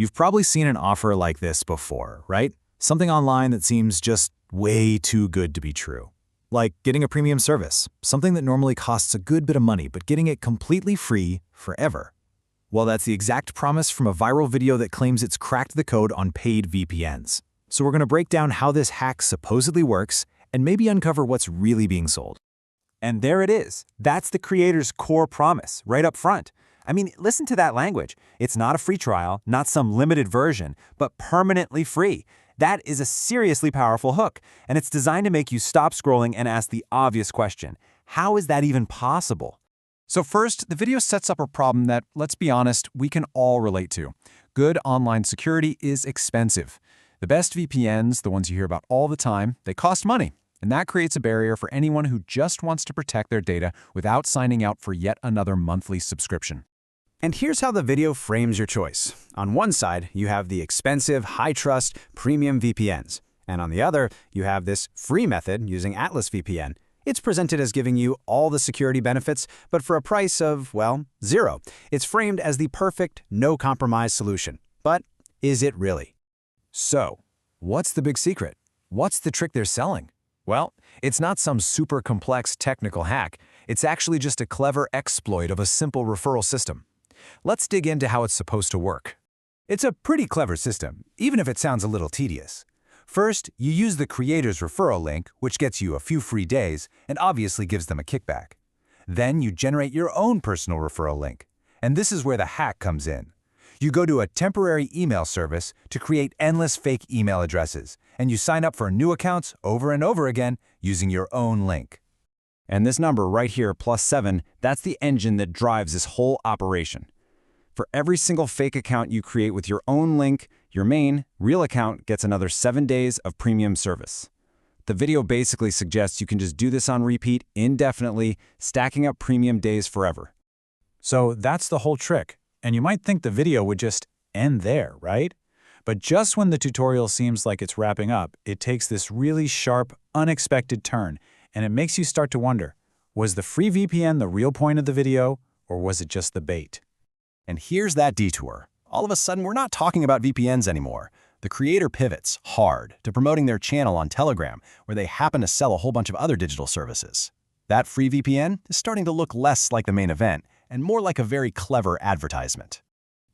You've probably seen an offer like this before, right? Something online that seems just way too good to be true. Like getting a premium service, something that normally costs a good bit of money, but getting it completely free forever. Well, that's the exact promise from a viral video that claims it's cracked the code on paid VPNs. So we're going to break down how this hack supposedly works and maybe uncover what's really being sold. And there it is. That's the creator's core promise, right up front. I mean, listen to that language. It's not a free trial, not some limited version, but permanently free. That is a seriously powerful hook, and it's designed to make you stop scrolling and ask the obvious question: how is that even possible? So first, the video sets up a problem that, let's be honest, we can all relate to. Good online security is expensive. The best VPNs, the ones you hear about all the time, they cost money. And that creates a barrier for anyone who just wants to protect their data without signing out for yet another monthly subscription. And here's how the video frames your choice. On one side, you have the expensive, high-trust, premium VPNs. And on the other, you have this free method using Atlas VPN. It's presented as giving you all the security benefits, but for a price of, well, zero. It's framed as the perfect, no-compromise solution. But is it really? So, what's the big secret? What's the trick they're selling? Well, it's not some super complex technical hack. It's actually just a clever exploit of a simple referral system. Let's dig into how it's supposed to work. It's a pretty clever system, even if it sounds a little tedious. First, you use the creator's referral link, which gets you a few free days and obviously gives them a kickback. Then you generate your own personal referral link. And this is where the hack comes in. You go to a temporary email service to create endless fake email addresses, and you sign up for new accounts over and over again using your own link. And this number right here, +7, that's the engine that drives this whole operation. For every single fake account you create with your own link, your main, real account gets another 7 days of premium service. The video basically suggests you can just do this on repeat indefinitely, stacking up premium days forever. So that's the whole trick. And you might think the video would just end there, right? But just when the tutorial seems like it's wrapping up, it takes this really sharp, unexpected turn, and it makes you start to wonder, was the free VPN the real point of the video, or was it just the bait? And here's that detour. All of a sudden, we're not talking about VPNs anymore. The creator pivots hard to promoting their channel on Telegram, where they happen to sell a whole bunch of other digital services. That free VPN is starting to look less like the main event and more like a very clever advertisement.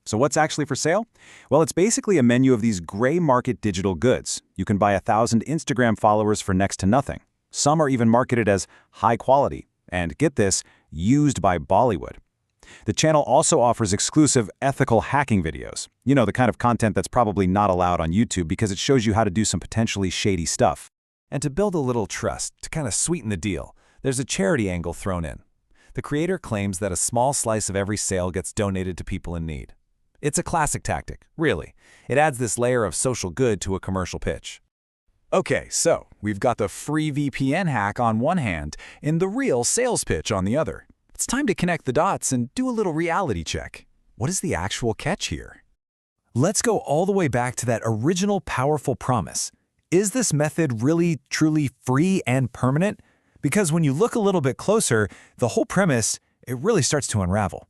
So what's actually for sale? Well, it's basically a menu of these gray market digital goods. You can buy 1,000 Instagram followers for next to nothing. Some are even marketed as high quality, and get this, used by Bollywood. The channel also offers exclusive ethical hacking videos. You know, the kind of content that's probably not allowed on YouTube because it shows you how to do some potentially shady stuff. And to build a little trust, to kind of sweeten the deal, there's a charity angle thrown in. The creator claims that a small slice of every sale gets donated to people in need. It's a classic tactic, really. It adds this layer of social good to a commercial pitch. Okay, so we've got the free VPN hack on one hand and the real sales pitch on the other. It's time to connect the dots and do a little reality check. What is the actual catch here? Let's go all the way back to that original powerful promise. Is this method really, truly free and permanent? Because when you look a little bit closer, the whole premise, it really starts to unravel.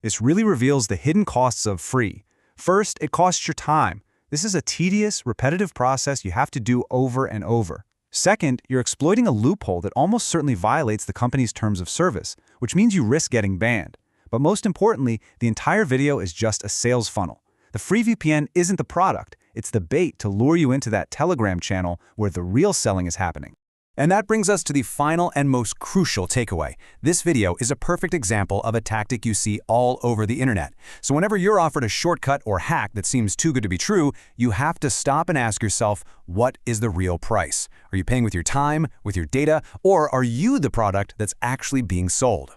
This really reveals the hidden costs of free. First, it costs your time. This is a tedious, repetitive process you have to do over and over. Second, you're exploiting a loophole that almost certainly violates the company's terms of service, which means you risk getting banned. But most importantly, the entire video is just a sales funnel. The free VPN isn't the product, it's the bait to lure you into that Telegram channel where the real selling is happening. And that brings us to the final and most crucial takeaway. This video is a perfect example of a tactic you see all over the internet. So whenever you're offered a shortcut or hack that seems too good to be true, you have to stop and ask yourself, what is the real price? Are you paying with your time, with your data, or are you the product that's actually being sold?